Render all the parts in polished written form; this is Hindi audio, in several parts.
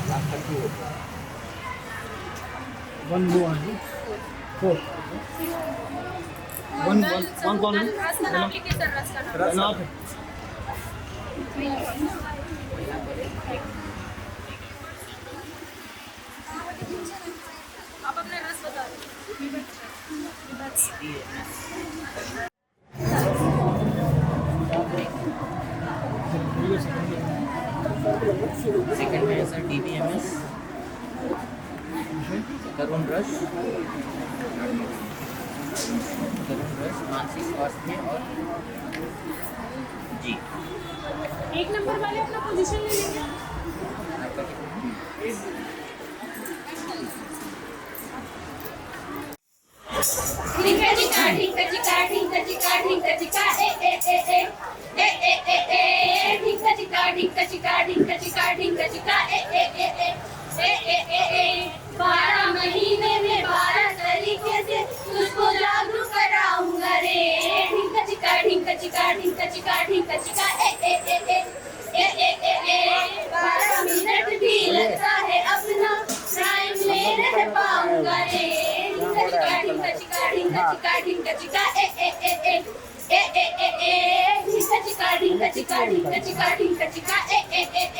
One more. Four. One column. Enough. आप अपने रस बता दो। सेकंड में है सर DBMS, तरुण रस, मानसिक स्वास्थ्य और जी। एक नंबर वाले अपना पोजीशन ले लेंगे। आपका ढिंका चिका ढिंका चिका ढिंका चिका ढिंका चिका ए ए ए ए ए ए ए ए ढिंका चिका ढिंका चिका ढिंका चिका ढिंका चिका ए ए ए ए ए ए ए ए 12 महीने में 12 तरीके से तुझको जागरूक कराऊंगा रे। ढिंका चिका ढिंका चिका ढिंका चिका ढिंका चिका ए ए ए ए ए ए ए ए 12 मिनट भी लगता है अपना टाइम ले रह पाऊंगा रे। ढिंका चिका ढिंका चिका ढिंका चिका ए ए ए ए ए ए ए ए ढिंका चिका ढिंका चिका ढिंका चिका ढिंका चिका ए ए ए ए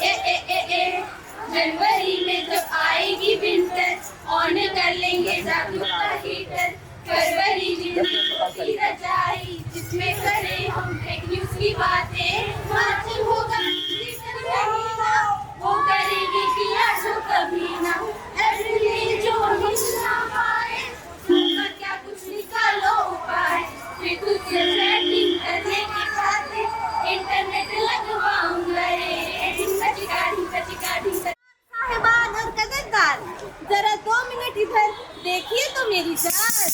ए ए ए ए जनवरी में जब आएगी विंटर ऑन कर लेंगे जागरूकता हीटर। फरवरी की रजाई जिसमें करें हम फेक न्यूज की बातें। मार्च होगा वो करेगी क्लास कभी ना। अप्रैल जो हिस्सा पाए उसका क्या कुछ निकालो उपाय। फिर तुझसे चैटिंग करने की बातें इंटरनेट लगवाऊंगा रे। ढिंका चिका ढिंका चिका ढिंका। साहिबान और कदरदान जरा 2 मिनट इधर देखिए तो मेरी जान।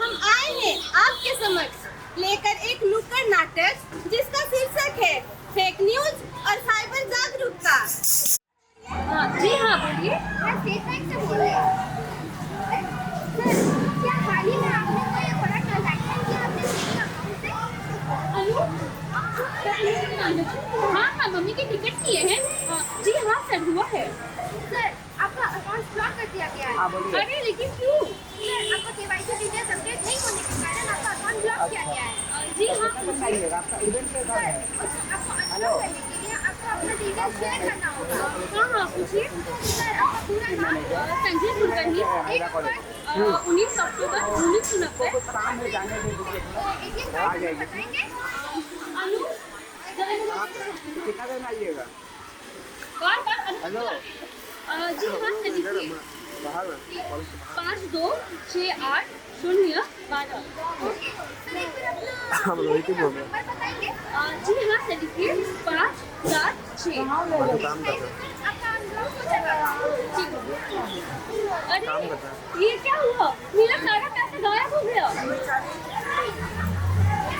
हम आए हैं आपके समक्ष लेकर एक नुक्कड़ नाटक जिसका शीर्षक है फेक न्यूज और साइबर जागरूकता। जी हाँ बोलिए। मैं स्टेट बैंक से बोल रही हूँ। सर क्या हाल ही में आपने कोई बड़ा ट्रांजैक्शन किया अपने सेविंग अकाउंट से? हाँ हाँ मम्मी के टिकट किए हैं। जी हाँ सर हुआ है। सर आपका अकाउंट ब्लॉक कर दिया गया है। अरे लेकिन क्यों? सर आपका KYC डिटेल्स अपडेट नहीं होने के कारण आपका अकाउंट ब्लॉक किया गया है। जी हाँ सर आपको अनब्लॉक करने के लिए आपको अपना डिटेल्स शेयर करना होगा। हाँ हाँ पूछिए। सर आपका पूरा नाम Sanjay Kulkarni, date of birth 19 October 1990। बताएंगे अनु कितना देर में आइएगा? कौन हेलो जी हाँ लिखिए 5268 हम लोग ही बोल रहे हैं। जी हाँ सर लिखिए 576। काम कर रहे अरे ये क्या हुआ? मेरा सारा पैसा गायब हो गया।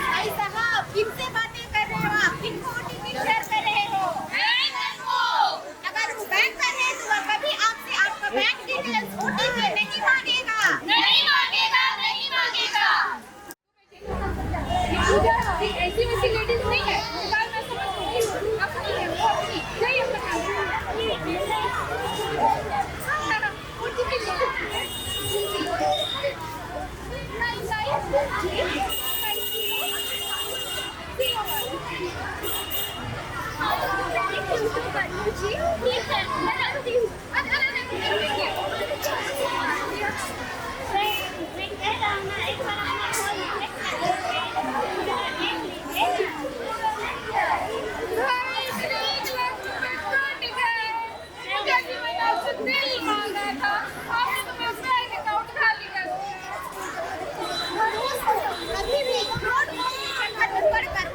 भाई साहब किनसे बातें कर रहे हो आप? किनको OTP शेयर कर रहे हो? अगर वो बैंक पर है तो वह कभी आपसे आपका बैंक डिटेल्स OTP नहीं मांगेगा। नहीं मांगेगा, नहीं मांगेगा। ऐसी वैसी लेडीज नहीं है। बात मैं समझ रही हूँ। आप नहीं है, वो नहीं। नहीं अपना OTP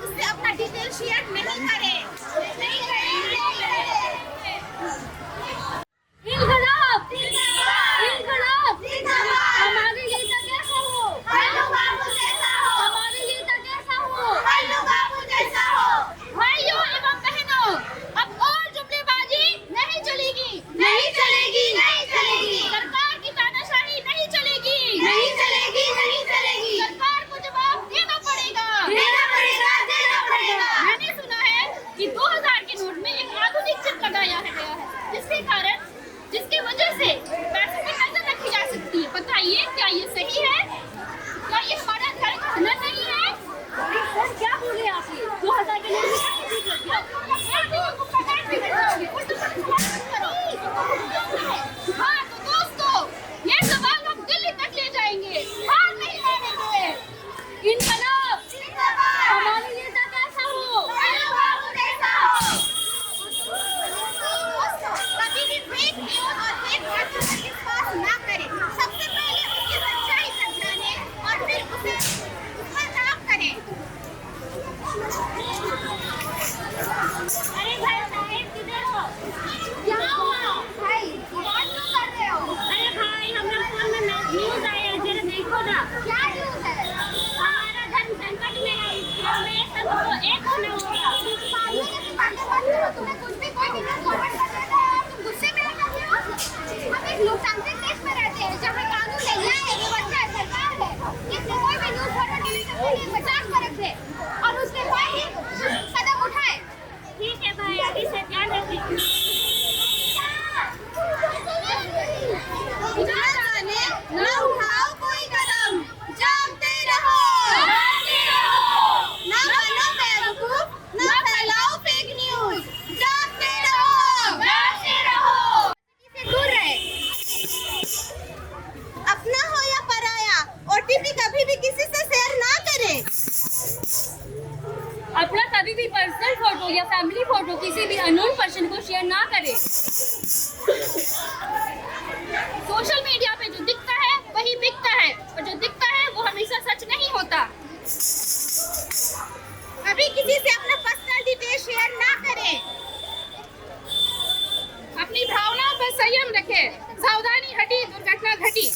उससे अपना डिटेल शेयर नहीं करें। हमारे लिए कैसा हो? हमारे लिए कैसा हो? भाइयों एवं बहनों अब और जुमलेबाजी नहीं चलेगी। नहीं चलेगी, नहीं चलेगी। सरकार की तानाशाही नहीं चलेगी। नहीं चलेगी, नहीं चलेगी। सरकार को जवाब देना पड़ेगा। देना पड़ेगा, देना पड़ेगा। मैंने सुना है 2000 के नोट हाँ तो दोस्तों ये सवाल हम दिल्ली तक ले जाएंगे, हार नहीं मानेंगे। इनकलाब हमारे नेता कैसा हो, कभी भी फेक न्यूज़ और फेक बातों पर विश्वास ना करें। सबसे पहले उसकी सच्चाई तक जानें और फिर उसे उस पर काम करें। अरे भाई साहब किधर हो? क्या हुआ भाई, आवाज क्यों कर रहे हो? अरे भाई हमारे फोन में न्यूज़ आया है, जरा देखो ना। क्या न्यूज़ है? हमारा धर्म संकट में है, हमें सबको एक होना होगा। तुम्हें कुछ भी कोई न्यूज़ फॉरवर्ड कर देता है, तुम गुस्से में आ जाते हो। हम एक लोकतांत्रिक देश में रहते हैं जहाँ कानून है, न्याय है, व्यवस्था है, सरकार है। इसलिए कोई भी न्यूज़ फॉरवर्ड नहीं करते, 50 पर रख दे और उसके बाद ही कदम उठाए। ठीक है भाई, आगे से ध्यान रखें। न उठाओ कोई कदम, जागते रहो, न बनो बेवकूफ, न फैलाओ फेक न्यूज़, जागते रहो, से दूर रहे। अपना हो या पराया, OTP कभी भी किसी से शेयर ना करें। अपना कभी भी पर्सनल फोटो या फैमिली फोटो किसी भी अननोन पर्सन को शेयर ना करें। सोशल मीडिया पे जो दिखता है वही बिकता है, और जो दिखता है वो हमेशा सच नहीं होता। कभी किसी से अपना पर्सनल डिटेल शेयर ना करें। अपनी भावनाओं पर संयम रखें, सावधानी हटी दुर्घटना घटी।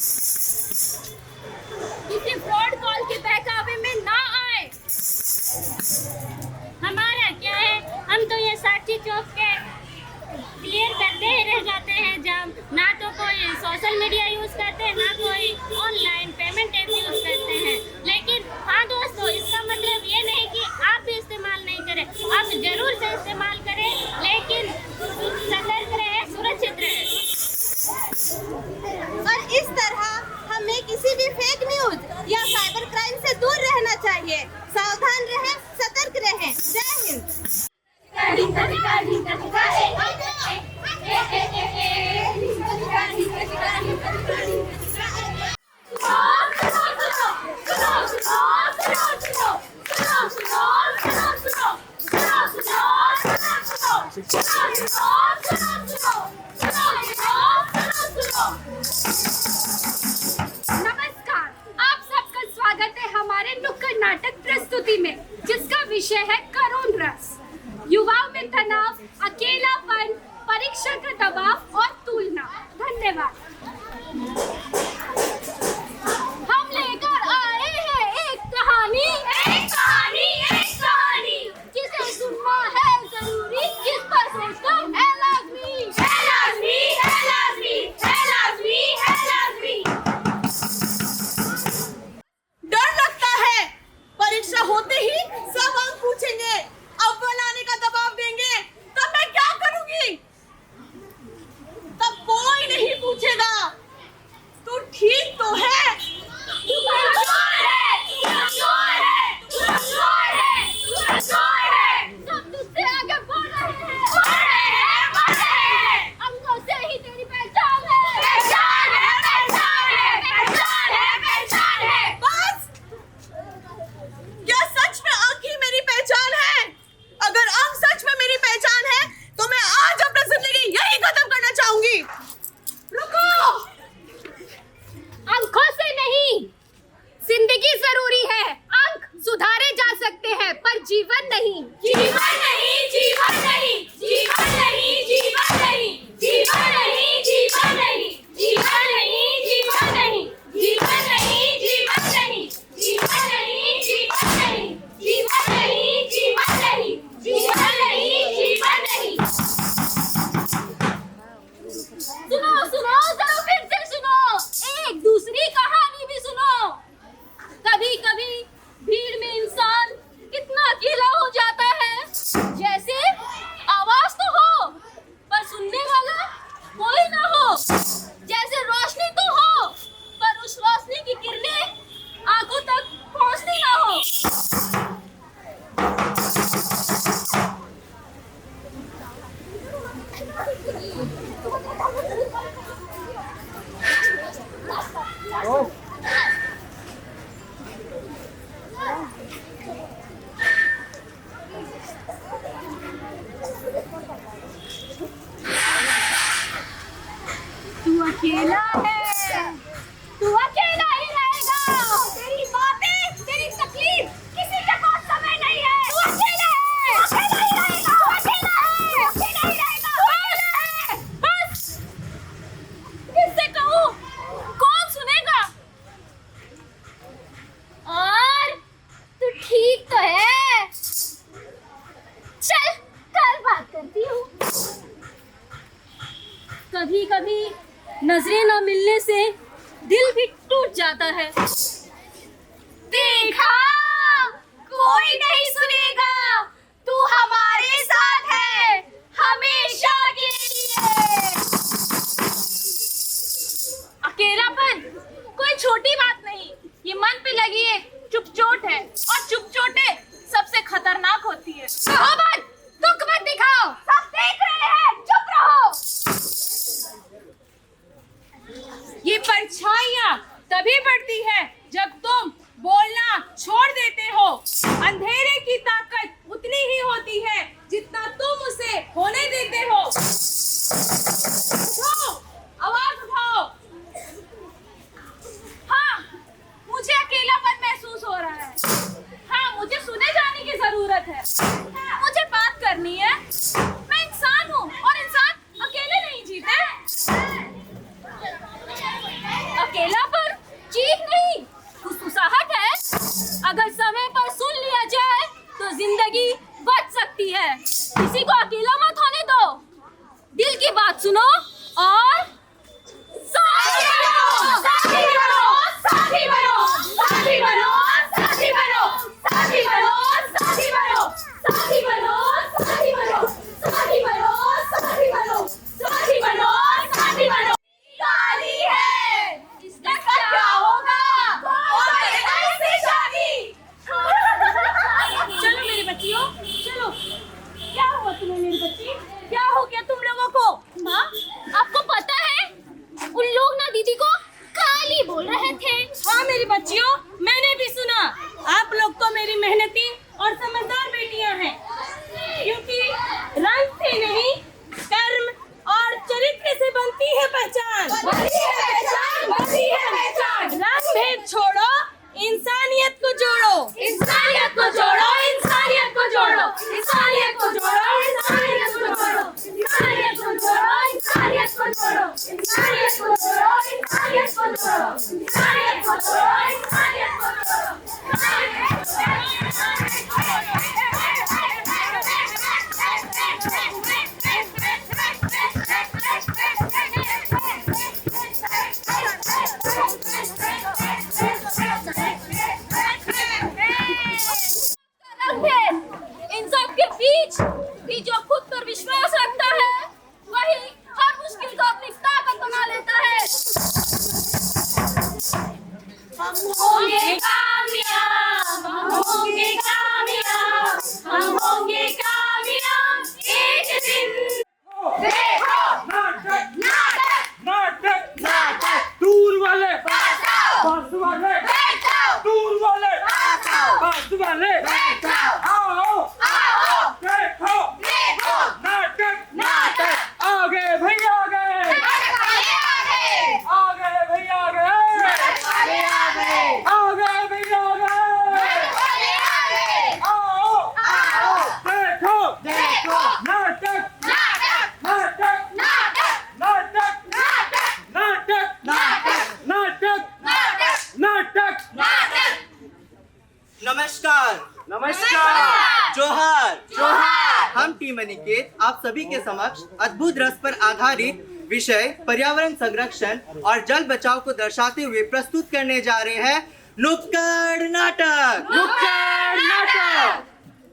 किसी फ्रॉड कॉल के बहकावे में ना आए। हमारा क्या है, हम तो ये साक्षी चौक के क्लियर करते ही रह जाते हैं, जब ना तो कोई सोशल मीडिया यूज करते हैं, ना कोई ऑनलाइन पेमेंट ऐप यूज करते हैं। लेकिन हाँ दोस्तों, इसका मतलब ये नहीं कि आप भी इस्तेमाल नहीं करें, आप जरूर से इस्तेमाल करें, लेकिन सतर्क रहें, सुरक्षित रहें। और इस तरह हमें किसी भी फेक न्यूज या साइबर क्राइम से दूर रहना चाहिए। सावधान रहें, सतर्क रहें। जय हिंद। नमस्कार, आप सबका स्वागत है हमारे नुक्कड़ नाटक प्रस्तुति में, जिसका विषय है करुण रस। युवाओं में तनाव, अकेलापन, परीक्षा का दबाव और तुलना। धन्यवाद। हम लेकर आए हैं एक कहानी, जिसे सुनना है जरूरी, जिस पर सोचना है लाजमी। डर लगता है, परीक्षा होते ही सब अंक पूछेंगे, अव्वल आने का दबाव देंगे, तब मैं क्या करूंगी? तब कोई नहीं पूछेगा तू ठीक तो है। सब तुझसे आगे बढ़ रहे हैं। अंकों से ही तेरी पहचान है। बस, क्या सच में अंक ही मेरी पहचान है? अगर अंक सच में मेरी पहचान है तो मैं आज अपनी जिंदगी यही खत्म करना चाहूंगी। रुको, अंकों से नहीं, जिंदगी जरूरी है। अंक सुधारे जा सकते हैं पर जीवन नहीं। सुनो सुनो, जरा फिर से सुनो, एक दूसरी कहानी भी सुनो। कभी कभी भीड़ में इंसान इतना अकेला हो जाता है जैसे अकेला है, तू अकेला ही रहेगा। तेरी बातें, तेरी तकलीफ किसी के पास समय नहीं है। तू अकेला है, अकेला ही रहेगा। तू अकेला है, अकेला ही रहेगा। अकेला है, बस। किससे कहूँ, कौन सुनेगा? और तू ठीक तो है? चल कल बात करती हूँ। कभी कभी नजरें न मिलने से दिल भी टूट जाता है। देखा, कोई नहीं सुनेगा, तू हमारे साथ है हमेशा के लिए। अकेलापन कोई छोटी बात नहीं, ये मन पे लगी एक चुप चोट है, और चुप चोटें सबसे खतरनाक होती है। कहो मत, दुख मत दिखाओ, सब देख रहे हैं, चुप रहो। ये परछाइयाँ तभी पड़ती है जब तुम बोलना छोड़ देते हो। अंधेरे की ताकत उतनी ही होती है जितना तुम उसे होने देते हो। उठाओ, आवाज उठाओ। हाँ, मुझे अकेलापन महसूस हो रहा है। हाँ, मुझे सुने जाने की जरूरत है। मुझे बात करनी है। मैं इंसान हूँ और इंसान अकेले नहीं जीते। अकेलापन चीख नहीं, फुसफुसाहट है। अगर समय पर सुन लिया जाए तो जिंदगी बच सकती है। किसी को अकेला मत होने दो। दिल की बात सुनो और साथी बनो, साथी बनो, साथी बनो, साथी बनो, साथी बनो, साथी बनो, साथी बनो, साथी बनो, साथी बनो, साथी बनो, साथी बनो, साथी बनो, साथी बनो। शादी है, इसका क्या होगा? कौन करेगा इससे शादी? चलो मेरी बच्चियों, चलो। क्या हुआ तुम्हें मेरी बच्ची? क्या हो गया तुम लोगों को? माँ, आपको पता है उन लोग ना दीदी को काली बोल रहे थे। हाँ मेरी बच्चियों, मैंने भी सुना। आप लोग तो मेरी मेहनती और समझदार बेटियां हैं, क्योंकि रंग से नहीं, कर्म और चरित्र से बनती है पहचान। बनती है पहचान, बनती है पहचान। रंग भेद छोड़ो, इंसानियत को जोड़ो। इंसानियत को जोड़ो, इंसानियत को जोड़ो, इंसानियत को जोड़ो, इंसानियत को जोड़ो, इंसानियत को जोड़ो, इंसानियत को जोड़ो, इंसानियत को जोड़ो, इंसानियत को जोड़ो, इंसानियत को जोड़ो, इंसानियत को इन सब के बीच भी जो खुद पर विश्वास रखता है, वही हर मुश्किल को अपनी ताकत बना लेता है। हम होंगे कामयाब, हम होंगे कामयाब, हम होंगे कामयाब एक दिन। देखो नाटक, नाटक, नाटक, नाटक, दूर वाले, बचाओ, पास वाले, बचाओ, दूर वाले, बचाओ, पास वाले, बचाओ, आओ, आओ, देखो, देखो, नाटक, नाटक, आगे भैया आगे, नाटक वाले आगे, आगे भैया आगे, नाटक वाले आगे, आगे भैया आगे, नाटक वाले आगे, आओ, आओ, देखो, देखो, नाटक, नाटक, नाटक, नाटक, नाटक, नाटक, नाटक, नाटक, नाटक, नाटक, नाटक। नमस्कार। नमस्कार, जोहार। जोहार। हम टीम अनिकेत आप सभी के समक्ष अद्भुत रस पर आधारित विषय पर्यावरण संरक्षण और जल बचाव को दर्शाते हुए प्रस्तुत करने जा रहे हैं नुक्कड़ नाटक। नुक्कड़ नाटक,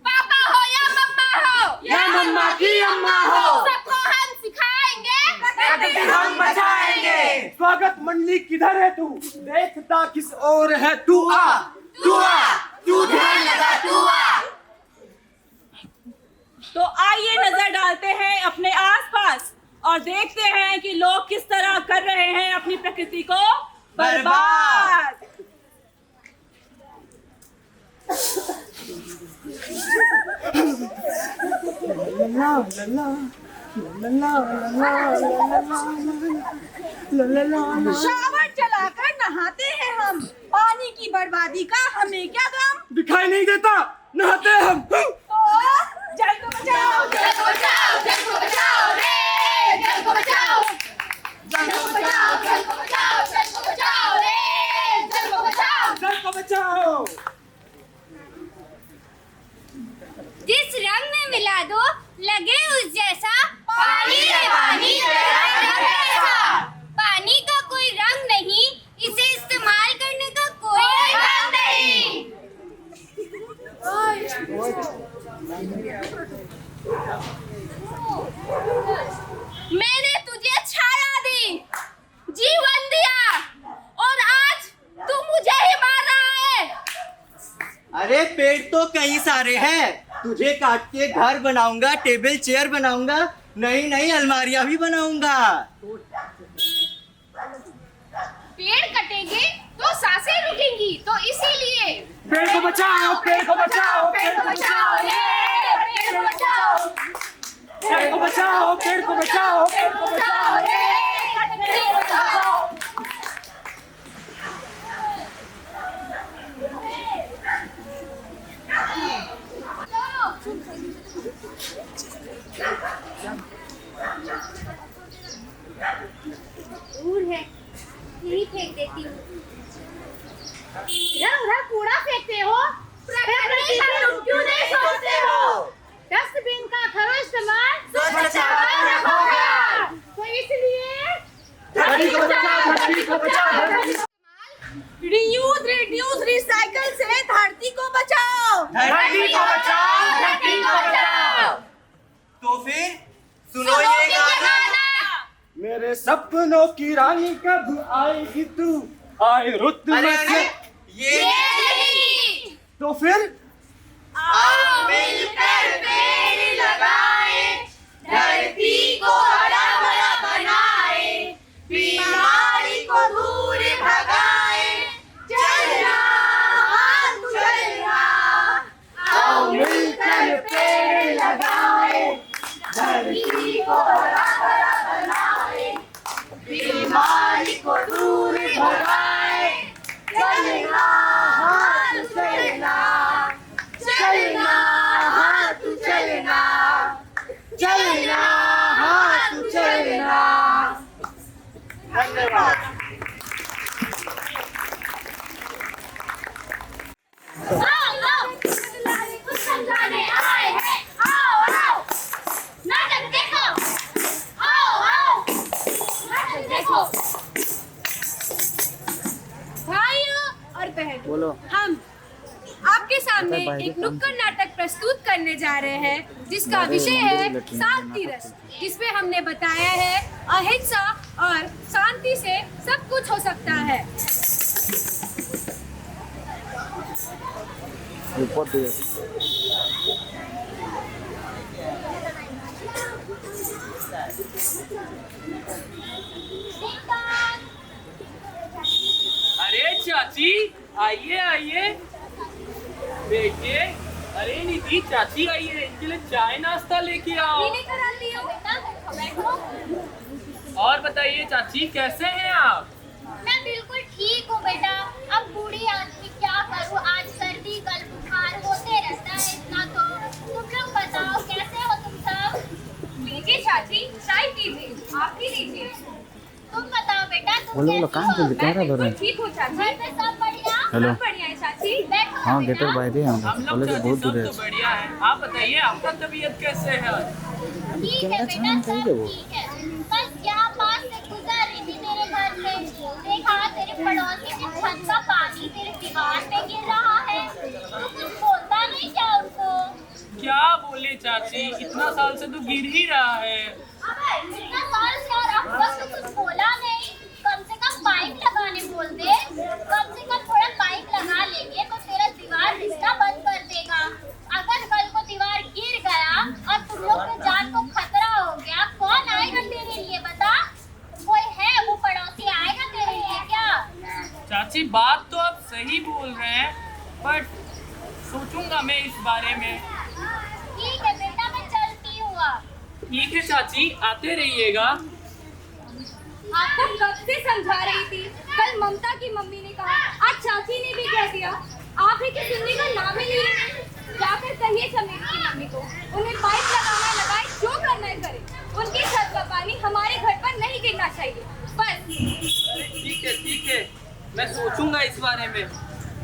पापा हो या मम्मा हो, या मम्मा की अम्मा हो, सबको हम सिखाएंगे, प्रकृति हम बचाएंगे। स्वागत मंडली किधर है तू? देखता किस ओर है तू? आ, तू आ, तू ध्यान लगा, तू आ। तो आइए नजर डालते हैं अपने आसपास और देखते हैं कि लोग किस तरह कर रहे हैं अपनी प्रकृति को बर्बाद। शावर चलाकर नहाते हैं हम, पानी की बर्बादी का हमें क्या गम। दिखाई नहीं देता, नहाते हम। तो जल को बचाओ, जल को बचाओ, जल को बचाओ रे, जल को बचाओ, जल को बचाओ, जल को बचाओ, जल को बचाओ रे, जल को बचाओ, जल को बचाओ। जिस रंग में मिला दो लगे उस जैसा, पानी है पानी, तेरा रंग कैसा। पानी का कोई रंग नहीं, इसे इस्तेमाल करने का कोई रंग नहीं। मैंने तुझे छाया दी, जीवन दिया, और आज तू मुझे ही मार रहा है। अरे पेड़ तो कई सारे हैं, तुझे काट के घर बनाऊंगा, टेबल चेयर बनाऊंगा, नई नई अलमारियां भी बनाऊंगा। पेड़ कटेंगे तो सांसें रुकेंगी, तो इसीलिए पेड़ को बचाओ, पेड़ को बचाओ, पेड़ को बचाओ, पेड़ को बचाओ, पेड़ को बचाओ, पेड़ को बचाओ, पेड़ को बचाओ। पेड़ को बचाओ। दूर है, यही फेंक देती हूँ। उधर कूड़ा फेंकते हो, प्रकृति का तुम क्यों नहीं सोचते हो? डस्टबिन का करो इस्तेमाल, स्वच्छता रखोगा। तो इसलिए धरती को बचाओ, धरती को बचाओ, धरती को रियूज, रिड्यूस, रिसाइकल से धरती को बचाओ। धरती को बचाओ, धरती को बचाओ। तो फिर सुनो ये गाना। मेरे सपनों की रानी कब आएगी तू, आए रुत अरे में अरे से। ये नहीं, तो फिर आओ मिलकर पेड़ लगाए, धरती को हरा भरा बनाए, बीमारी को दूर भगाए, चलना हाथ चलना, आओ मिलकर पेड़ लगाए, धरती को हरा भरा बनाए, बीमारी को दूर भगाए, चलना हाथ चलना, चलना हाथ चलना, चलना हाथ चलना। धन्यवाद। आओ, कुछ समझाने आए हैं, आओ, नाटक देखो, आओ, नाटक देखो। भाइयों और बहनों, हम आपके सामने एक नुक्कड़ नाटक प्रस्तुत करने जा रहे हैं, जिसका विषय है शांति रस, जिसमें हमने बताया है अहिंसा और शांति से सब कुछ हो सकता है। अरे चाची, आइए आइए बैठिए। अरे निधि, चाची आइए, इनके लिए चाय नाश्ता लेके आओ। लेकर आती हूँ, बैठो। और बताइए चाची, कैसे हैं आप? मैं बिल्कुल ठीक हूँ बेटा। अब बूढ़ी आदमी क्या करूँ, आज सर्दी कल बुखार होते रहता है इतना। तो तुम लोग बताओ कैसे हो तुम सब? लीजिए चाची, चाय पीजिए, आप भी लीजिए। तुम बताओ बेटा, तुम कैसी हो? मैं बिल्कुल ठीक हूँ चाची। घर पे सब बढ़िया? सब बढ़िया है चाची। बैठो हाँ बेटा। गेटर बाय दे हम लोग चाची सब तो बढ़िया है। आप बताइए, आपका तबीयत कैसे है? ठीक है बेटा, सब ठीक है। बस यहाँ पास से गुजर रही थी तेरे घर से, देखा तेरे पड़ोसी के छत का पानी तेरे दीवार पे गिर रहा है। तू कुछ बोलता नहीं क्या उनको? क्या बोले चाची, इतना साल से तो गिर ही रहा है। अबे इतना साल से और अब तक तो कुछ बोला नहीं। कम से कम पाइप लगाने बोल दे। कम से कम थोड़ा पाइप लगा लेंगे तो तेरा दीवार रिश्ता बंद कर देगा। अगर कल को दीवार गिर गया और तुम लोग के जान को खतरा हो गया, कौन आएगा तेरे लिए बता? कोई है वो पड़ोसी आएगा तेरे लिए क्या? चाची बात तो आप सही बोल रहे हैं, बट सोचूंगा मैं इस बारे में। ठीक है बेटा, मैं चलती हूँ अब। ठीक है चाची, आते रहिएगा। आपको कब से समझा रही थी। कल ममता की मम्मी ने कहा, आज चाची ने भी कह दिया। आप ही की सुनने का नाम ही नहीं ले। जाकर कहिए चमेली की मम्मी को, उन्हें पाइप लगाना लगाए, जो करना है करे। उनकी छत का पानी हमारे घर पर नहीं गिरना चाहिए, बस। ठीक है, मैं सोचूंगा इस बारे में।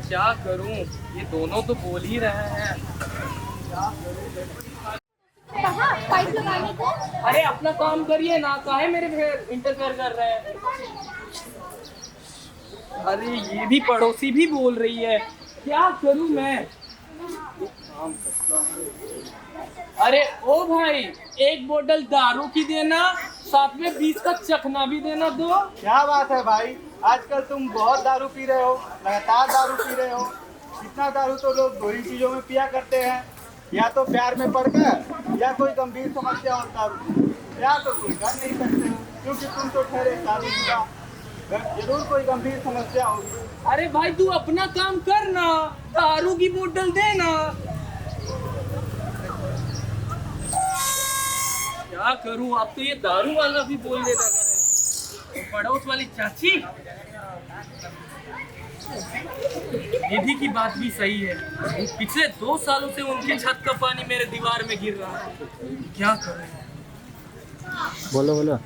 क्या करूं, ये दोनों तो बोल ही रहे हैं। कहाँ पाइप लगाने को? अरे अपना काम करिए ना, काहे मेरे फिर इंटरफेयर कर रहे हैं। अरे ये भी पड़ोसी भी बोल रही है, क्या करूं मैं। काम करता हूं। अरे ओ भाई, एक बोतल दारू की देना, साथ में 20 का चखना भी देना दो। क्या बात है भाई, आजकल तुम बहुत दारू पी रहे हो, लगातार दारू पी रहे हो। इतना दारू तो लोग दो ही चीजों में पिया करते हैं, या तो प्यार में पड़कर या कोई गंभीर समस्या और दारू। प्यार तो तुम कर नहीं सकते हो क्योंकि तुम तो ठहरे शादीशुदा, जरूर कोई गंभीर समस्या होगी। अरे भाई तू अपना काम कर ना, दारू की बोतल देना। क्या करूं, अब तो ये दारू वाला भी बोलने लगा है। तो पड़ोस वाली चाची, निधि की बात भी सही है। पिछले 2 सालों से उनके छत का पानी मेरे दीवार में गिर रहा है। क्या करूं? बोलो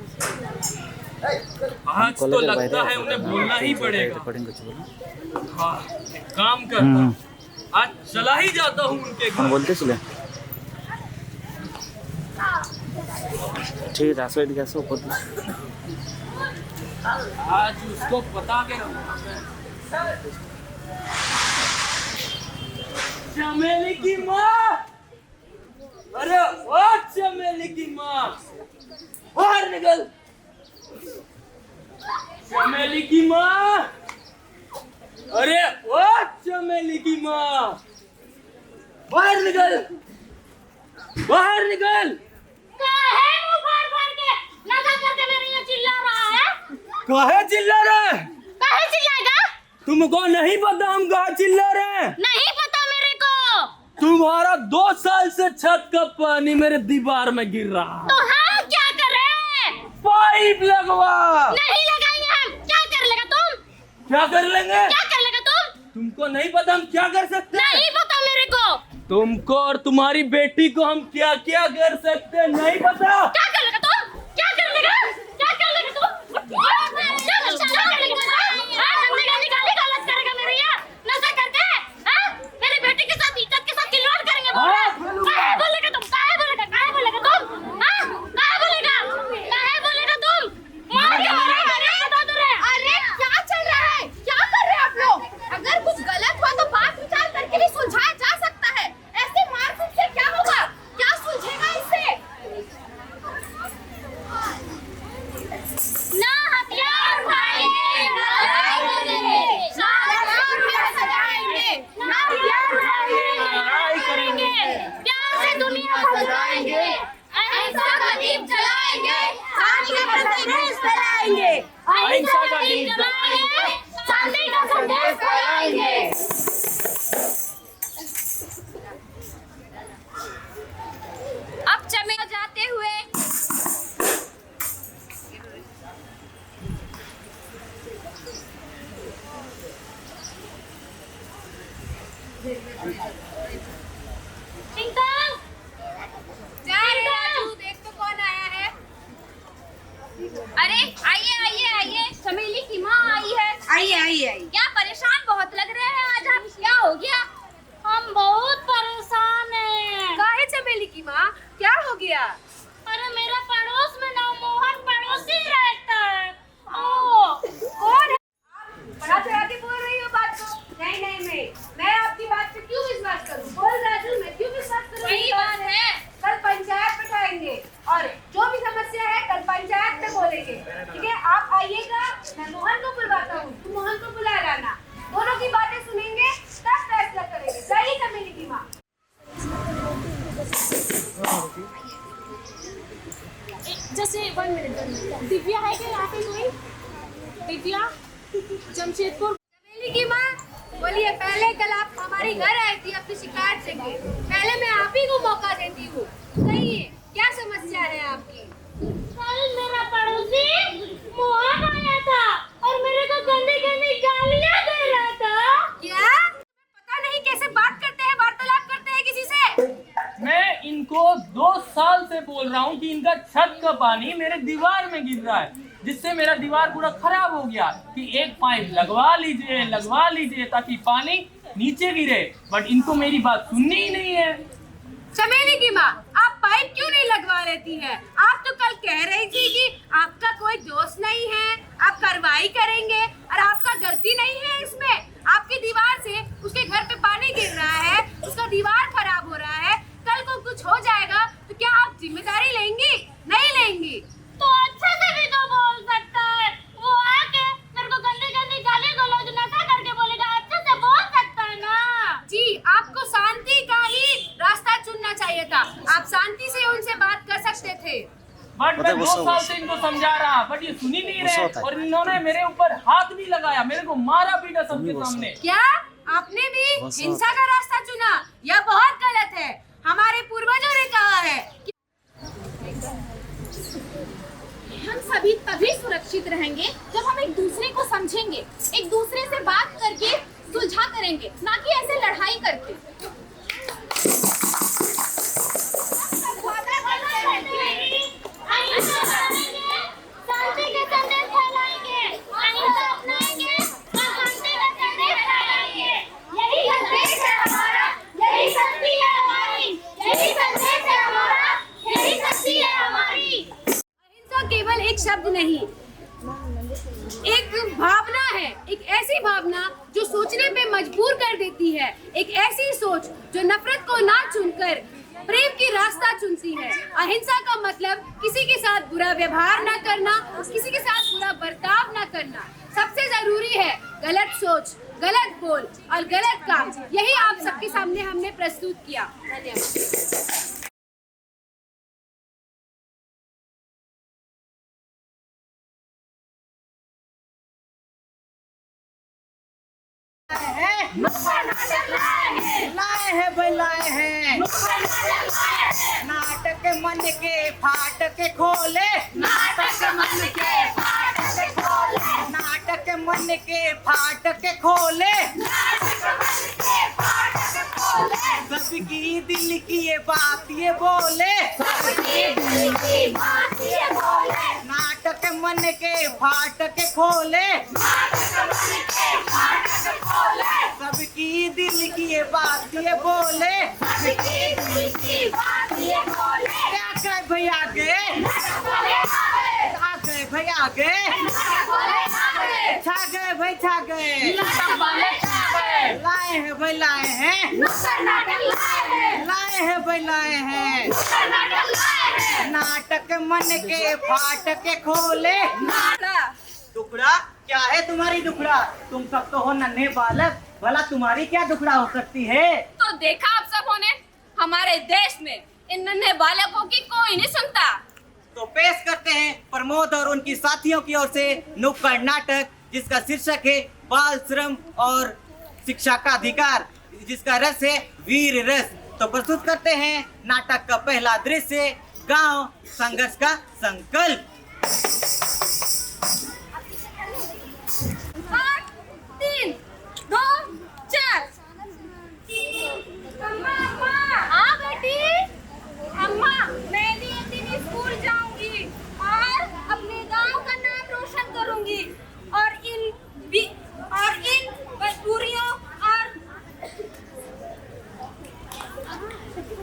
आज तो लगता है उन्हें बोलना ही पड़ेगा। हाँ, एक काम करता हूं, आज चला ही जाता हूँ उनके घर। बोलते चले ठीक है, साइड कैसे ऊपर आज उसको बता के रहूंगा। चमेली की माँ, अरे ओ चमेली की माँ, बाहर निकल। चमेली की माँ, अरे ओ चमेली की माँ, बाहर निकल, बाहर निकल। काहे मुंह फाड़ फाड़ के नजर करके मेरे लिए चिल्ला रहा है? काहे चिल्ला रहे? काहे चिल्लाएगा? तुमको नहीं पता हम कहाँ चिल्ला रहे हैं? नहीं पता मेरे को। तुम्हारा 2 साल से छत का पानी मेरे दीवार में गिर रहा है। तो हम क्या कर रहे हैं? पाइप लगवा। नहीं लगाएंगे हम। क्या कर लेगा तुम? क्या कर लेंगे? क्या कर लेगा तुम? तुमको नहीं पता हम क्या कर सकते हैं? नहीं पता मेरे को। तुमको और तुम्हारी बेटी को हम क्या क्या कर सकते हैं नहीं पता? क्या कर लेगा तुम? क्या कर लेगा? क्या कर लेगा तुम? क्या कर लेगा? गंदी गंदी गाली गलौज करेगा मेरे यहाँ, नशा करके, हाँ? मेरी बेटी के साथ, इज्जत के साथ खिलवाड़ करेंगे बोल रहे हैं? काहे बोलेगा तुम? काहे बोलेगा? काहे बोलेगा तुम? हाँ? काहे बोलेगा? काहे बोलेगा तुम? मार के मारेगा मेरे को बता दे रहे हैं। अरे क्या चल रहा है? क्या कर रहे हैं आप लोग? अगर कुछ गलत हुआ तो बात विचार करके भी सुलझाया जा सकता है। ऐसे मारपीट से क्या होगा? क्या सुलझेगा इससे? ना हथियार उठाएंगे, ना लड़ाई करेंगे, ना हथियार सजाएंगे, ना हथियार उठाएंगे, ना लड़ाई करेंगे, प्यार से दुनिया सजाएंगे, अहिंसा का दीप जलाएंगे, शांति का संदेश फैलाएंगे, अहिंसा का दीप जलाएंगे, शांति का संदेश फैलाएंगे। अब चमेली जाते हुए देख तो कौन आया है? अरे आइए आइए आइए, चमेली की माँ आई है। आइए आइए आइए। क्या परेशान बहुत लग रहे हैं आज आप, क्या हो गया? हम बहुत परेशान हैं। काहे चमेली की माँ, क्या हो गया? अरे मेरा पड़ोस में ना मोहन पड़ोसी रहता है। ओ कौन है? बड़ा चढ़ा के बोल रही हो बात को। नहीं, मैं आपकी बात पे क्यों विश्वास करूं? बोल राजू, मैं क्यों विश्वास करूं? सही बात है। कल पंचायत बैठाएंगे और जो भी समस्या है कल पंचायत में बोलेंगे, ठीक है? आप आइएगा, मैं मोहन को बुलवाता हूँ, तुम मोहन को बुला लाना, दोनों की बातें सुनेंगे तब फैसला करेंगे। सही चमेली की माँ। जैसे 1 मिनट, दिव्या है क्या यहाँ पे कोई? दिव्या, जमशेदपुर। चमेली की माँ बोलिए, पहले कल आप हमारे घर आई थी अपनी शिकायत से के, पहले मैं आप ही को मौका देती हूँ। कहिए क्या समस्या है आपकी? कल मेरा पड़ोसी मोहन आपको 2 साल से बोल रहा हूँ कि इनका छत का पानी मेरे दीवार में गिर रहा है, जिससे मेरा दीवार पूरा खराब हो गया कि एक पाइप लगवा लीजिए ताकि पानी नीचे गिरे, बट इनको मेरी बात सुननी ही नहीं है। चमेली की माँ, आप पाइप क्यों नहीं लगवा लेती हैं? आप तो कल कह रही थी कि आपका कोई दोस्त नहीं है, आप कार्रवाई करेंगे और आपका गलती नहीं है इसमें। आपकी दीवार से उसके घर पे पानी गिर रहा है, उसका दीवार खराब हो रहा है, कल को कुछ हो जाएगा तो क्या आप जिम्मेदारी लेंगी? नहीं लेंगी। तो अच्छे से भी तो बोल सकता है, वो आके मेरे को गंदी गंदी गाली गलौज नशा करके बोलेगा, अच्छे से बोल सकता है ना। जी, आपको शांति का ही रास्ता चुनना चाहिए था, आप शांति से उनसे बात कर सकते थे। बट मैं 2 साल से इनको समझा रहा, बट ये सुन ही नहीं रहे और इन्होंने मेरे ऊपर हाथ भी लगाया, मेरे को मारा पीटा सबके सामने। क्या आपने भी हिंसा का रास्ता चुना? यह बहुत गलत है। हमारे पूर्वजों ने कहा है कि हम सभी तभी सुरक्षित रहेंगे जब हम एक दूसरे को समझेंगे, एक दूसरे से बात करके सुलझा करेंगे, ना कि ऐसे लड़ाई करके। शांति के संदेश फैलाएंगे, अहिंसा अपनाएंगे और शांति का संदेश फैलाएंगे। यही संदेश है हमारा, यही शक्ति है हमारी, यही संदेश है हमारा, यही शक्ति है हमारी। अहिंसा केवल एक शब्द नहीं, एक भावना है, एक ऐसी भावना जो सोचने पे मजबूर कर देती है, एक ऐसी सोच जो नफरत को ना चुनकर प्रेम की रास्ता चुनती है। अहिंसा का मतलब किसी के साथ बुरा व्यवहार न करना, किसी के साथ बुरा बर्ताव न करना। सबसे जरूरी है गलत सोच, गलत बोल और गलत काम। यही आप सबके सामने हमने प्रस्तुत किया। धन्यवाद। लाए हैं भाई लाए हैं, नाटक मन के फाटक खोले, नाटक मन के फाटक खोले, सबकी दिल की ये बात ये बोले, नाटक मन के फाटक खोले, सबकी दिल की ये बात ये बोले। क्या कहे भैया आगे, आ गए भैया आगे, छा गए भाई छा गए, लाए हैं भाई लाए हैं, लाए हैं भाई लाए हैं, नाटक मन के फाटक खोले। दुखड़ा क्या है तुम्हारी दुखड़ा? तुम सब तो हो नन्हे बालक, भला तुम्हारी क्या दुखड़ा हो सकती है? तो देखा आप सबों ने, हमारे देश में इन नन्हे बालकों की कोई नहीं सुनता। तो पेश करते हैं प्रमोद और उनकी साथियों की ओर से नुक्कड़ नाटक, जिसका शीर्षक है बाल श्रम और शिक्षा का अधिकार, जिसका रस है वीर रस। तो प्रस्तुत करते हैं नाटक का पहला दृश्य, गांव संघर्ष का संकल्प। 3, 2, 4। हाँ बेटी, अम्मा मैं भी एक दिन स्कूल जाऊंगी और अपने गांव का नाम रोशन करूंगी और इन मजबूरियों और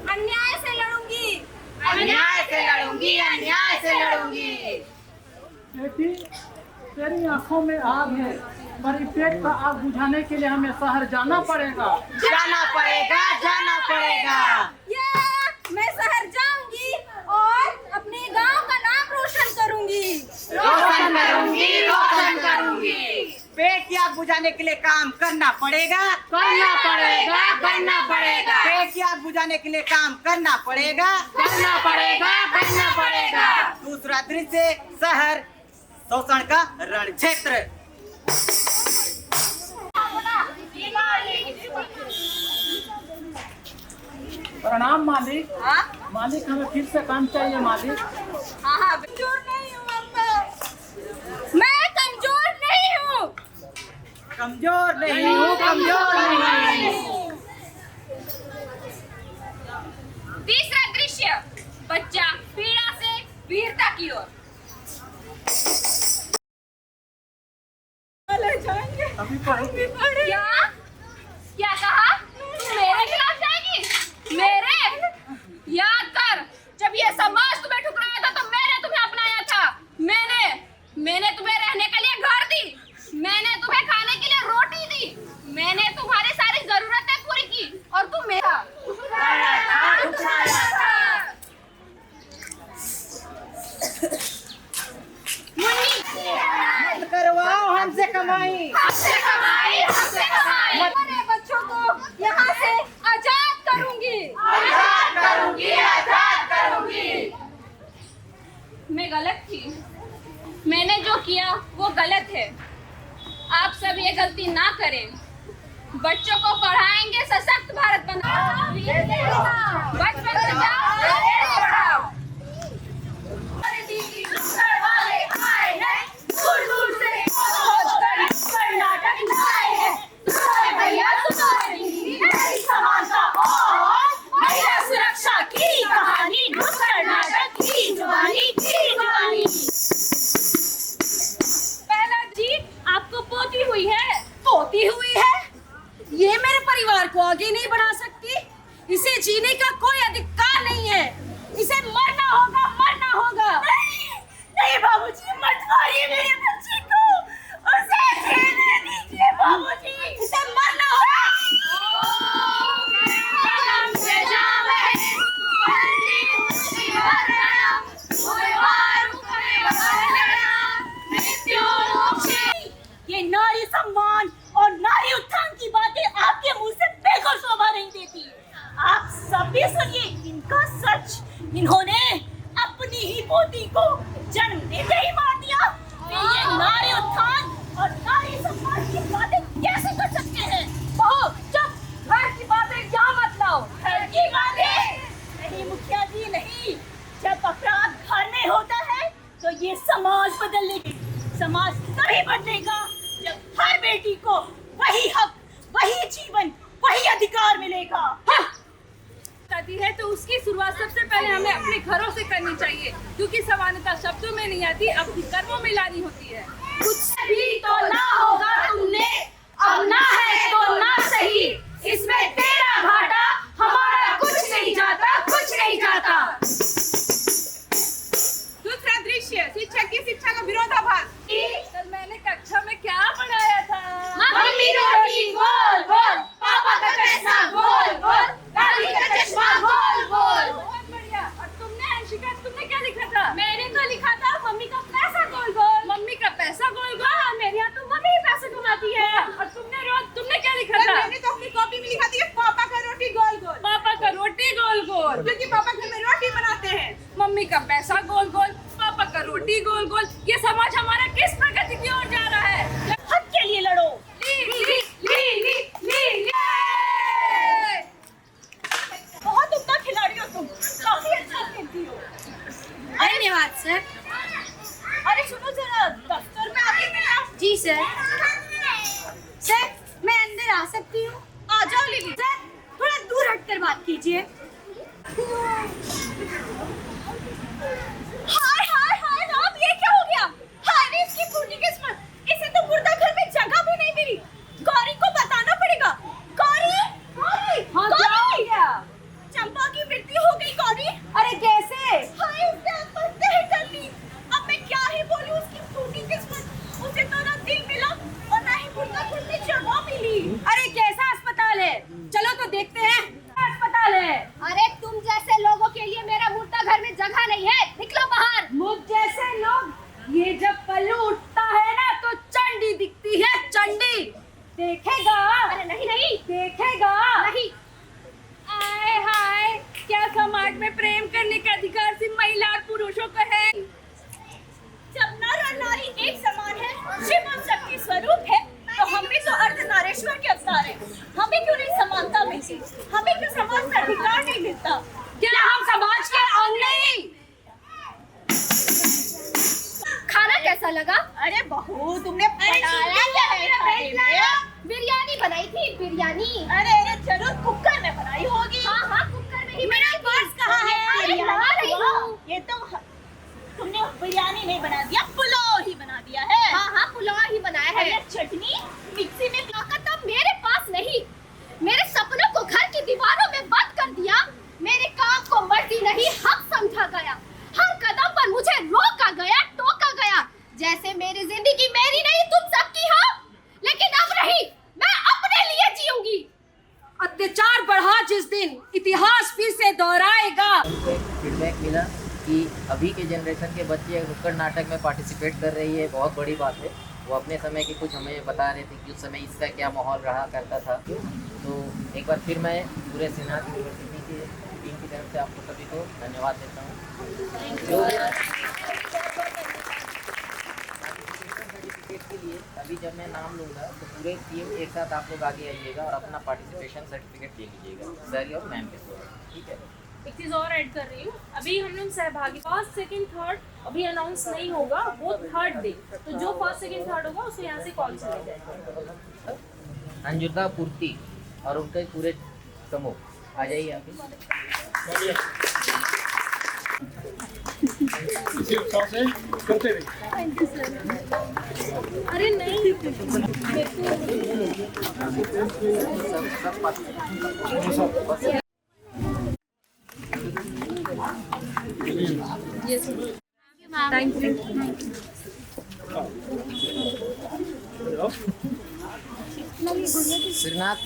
अन्याय से लड़ूंगी, अन्याय से लड़ूंगी, अन्याय से लड़ूंगी। बेटी, तेरी आंखों में आग है, पर पेट का आग बुझाने के लिए हमें शहर जाना पड़ेगा, जाना पड़ेगा, जाना पड़ेगा। मैं शहर जाऊंगी और अपने गांव का नाम रोशन करूंगी, रोशन करूंगी, रोशन करूंगी। पेट की आग बुझाने के लिए काम करना पड़ेगा, करना पड़ेगा, करना पड़ेगा। पेट की आग बुझाने के लिए काम करना पड़ेगा, करना पड़ेगा, करना पड़ेगा। दूसरा दृश्य, शहर शोषण का रण क्षेत्र। प्रणाम मालिक। मालिक, हमें फिर से काम चाहिए मालिक। कमजोर नहीं हूँ अम्मा, मैं कमजोर नहीं हूँ, कमजोर नहीं हूँ, कमजोर नहीं हूँ। तीसरा दृश्य, करूंगी। क्या क्या कहा? तुम मेरे खिलाफ जाएगी? मेरे? याद कर, जब ये समाज तुम्हें ठुकराया था तो मैंने तुम्हें अपनाया था। मैंने तुम्हें रहने के लिए घर दी, मैंने तुम्हें खाने के लिए रोटी दी, मैंने तुम्हारी सारी जरूरतें पूरी की और तुम मेरा मत करवाओ हमसे कमाई। मेरे बच्चों को यहाँ से आजाद करूंगी। मैं गलत थी, मैंने जो किया वो गलत है। आप सब ये गलती ना करें। बच्चों को पढ़ाएंगे, सशक्त भारत बनाएंगे। बचपन से पढ़ाओ। दूर-दूर से कर्नाटक लाए हैं। भैया समानता और महिला सुरक्षा की कहानी, कर्नाटक की जवानी की कहानी। पहला जीत आपको पोती हुई है। पोती हुई है? ये मेरे परिवार को आगे नहीं बढ़ा सकती। इसे जीने का कोई अधिकार नहीं है। इसे मरना होगा, मरना होगा। नहीं बाबूजी, मत मारिए मेरे बच्चे को। उसे जीने दीजिए बाबूजी। इसे मरना होगा। ये नारी सम्मान और नारी उत्थान की बातें आपके मुंह से बिल्कुल शोभा नहीं देती। आप सब भी सुनिए इनका सच। इन्होंने अपनी ही पोती को जन्म देते ही मार दिया। ये नारी उत्थान और नारी सम्मान की बातें कैसे कर सकते हैं? बहू चुप, घर की बातें यहाँ मत लाओ। घर की बातें नहीं मुखिया जी, नहीं। जब अपराध घर में होता है तो ये समाज बदलेगी। समाज तभी बदलेगा जब हर बेटी को वही हक, वही जीवन, वही अधिकार मिलेगा। आती है तो उसकी शुरुआत सबसे पहले हमें अपने घरों से करनी चाहिए, क्योंकि समानता शब्दों में नहीं आती, अपनी कर्मों में लानी होती है। कुछ भी तो ना होगा तुमने, अब ना है तो ना सही। इसमें तेरा घाटा, हमारा कुछ नहीं जाता, कुछ नहीं जाता। दूसरा दृश्य, शिक्षक की शिक्षा का विरोधाभास। कल मैंने कक्षा में क्या पढ़ाया था? मम्मी रोटी गोल गोल, पापा का चश्मा गोल गोल, दादी का चश्मा गोल गोल। बहुत बढ़िया। और तुमने अंशिका, तुमने क्या लिखा था? मैंने तो लिखा था मम्मी का पैसा गोल गोल। मम्मी का पैसा गोल गोल? मेरे यहाँ तो मम्मी ही पैसे कमाती है। और तुमने क्या लिखा था? मैंने तो अपनी कॉपी में लिखा था पापा का रोटी गोल गोल। पापा का रोटी गोल गोल, क्योंकि पापा घर में रोटी बनाते हैं। मम्मी का पैसा गोल गोल, पापा का रोटी गोल गोल। ये समाज हमारा किस प्रगति की ओर जा रहा है? हक के लिए लड़ो। बहुत उम्दा खिलाड़ी हो तुम, काफी अच्छा खेलती हो। धन्यवाद सर। अरे सुनो जरा, दफ्तर में आके मिला। जी सर। सर मैं अंदर आ सकती हूँ? आ जाओ लिली। सर थोड़ा दूर हटकर बात कीजिए। हाय हाय हाय राम, ये क्या हो गया? हाय रे इसकी फूटी किस्मत, इसे तो मुर्दा घर में जगह भी नहीं मिली। गौरी को बताना पड़ेगा। गौरी, गौरी, हाँ, क्या हो गया? चंपा की मृत्यु हो गई। गौरी, अरे कैसे? हाय उसने आत्महत्या ही कर ली। अब मैं क्या ही बोलूं, उसकी फूटी किस्मत। उसे तो ना दिल मिला और ना ही मुर्दा घर में जगह मिली। अरे कैसा अस्पताल है? चलो तो देखते हैं। अस्पताल है। अरे तुम जैसे लोगों के लिए मेरा मुर्दा घर में जगह नहीं है, निकलो बाहर। मुझ जैसे लोग, ये जब पल्लू उठता है ना तो चंडी दिखती है, चंडी। देखेगा? अरे नहीं नहीं, देखेगा? नहीं। आए हाय, क्या समाज में प्रेम करने का अधिकार सिर्फ महिला और पुरुषों को है? जब नर और नारी एक समान है, शिव और शक्ति स्वरूप है, तो हम भी तो अर्धनारीश्वर के अवतार हैं। हमें क्यों नहीं समानता मिलती? हमें क्यों समाज में अधिकार नहीं मिलता? क्या हम समाज के अंग नहीं? खाना कैसा लगा? अरे बहू तुमने बिरयानी बनाई थी, बिरयानी। अरे जरूर कुकर में बनाई होगी। हाँ हाँ, कुकर में ही। मेरा पर्स कहाँ है? अरे ला रही हूँ। ये तो तुमने बिरयानी नहीं बना दिया, पुलाव ही बना दिया है। हाँ हाँ, पुलाव ही बनाया है। चटनी मिक्सी में पकाकर तो मेरे पास नहीं, मेरे सपनों को घर की दीवारों में बंद कर दिया। मेरे काम को मर्जी नहीं हक समझा गया। हर कदम पर मुझे रोका गया, टोका गया, जैसे मेरी जिंदगी मेरी नहीं तुम सबकी हो। लेकिन अब नहीं, मैं अपने लिए जीऊंगी। अत्याचार बढ़ा जिस दिन इतिहास फिर से दोहराएगा। हमको एक फीडबैक मिला कि अभी के जनरेशन के बच्चे नुक्कड़ नाटक में पार्टिसिपेट कर रही है, बहुत बड़ी बात है। वो अपने समय के कुछ हमें बता रहे थे कि उस समय इसका क्या माहौल रहा करता था। तो एक बार फिर मैं पूरे श्रीनाथ यूनिवर्सिटी के टीम की तरफ से आपको सभी को धन्यवाद देता हूँ। सर्टिफिकेट के लिए अभी जब मैं नाम लूँगा तो पूरे टीम एक साथ आप लोग आगे आइएगा और अपना पार्टिसिपेशन सर्टिफिकेट ले लीजिएगा सर और मैम के द्वारा, ठीक है। एक चीज़ और ऐड कर रही हूँ, अभी हम लोग सहभागी फर्स्ट सेकंड थर्ड अभी अनाउंस नहीं होगा, वो थर्ड डे, तो जो फर्स्ट सेकंड थर्ड होगा उसको यहाँ से कॉल चला जाएगा। अंजुता पूर्ति और उनके पूरे समूह आ जाइए आगे। इसी उत्साह से करते रहिए। अरे नहीं, Shrinath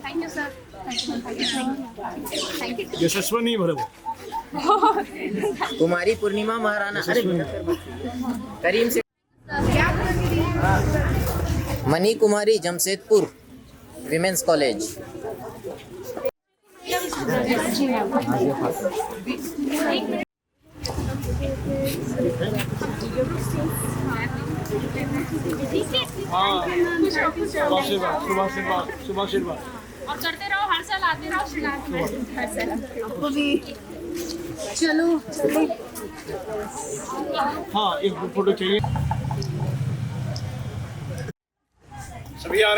thank you sir, thank you. Yashaswini Bharav, कुमारी पूर्णिमा महाराणा, अरे करीम से मनी कुमारी जमशेदपुर विमेंस कॉलेज। शुभाशीर्वाद और करते रहो, हर साल आते रहो श्रीनाथ में, हर साल। चलो हाँ, एक फोटो चाहिए।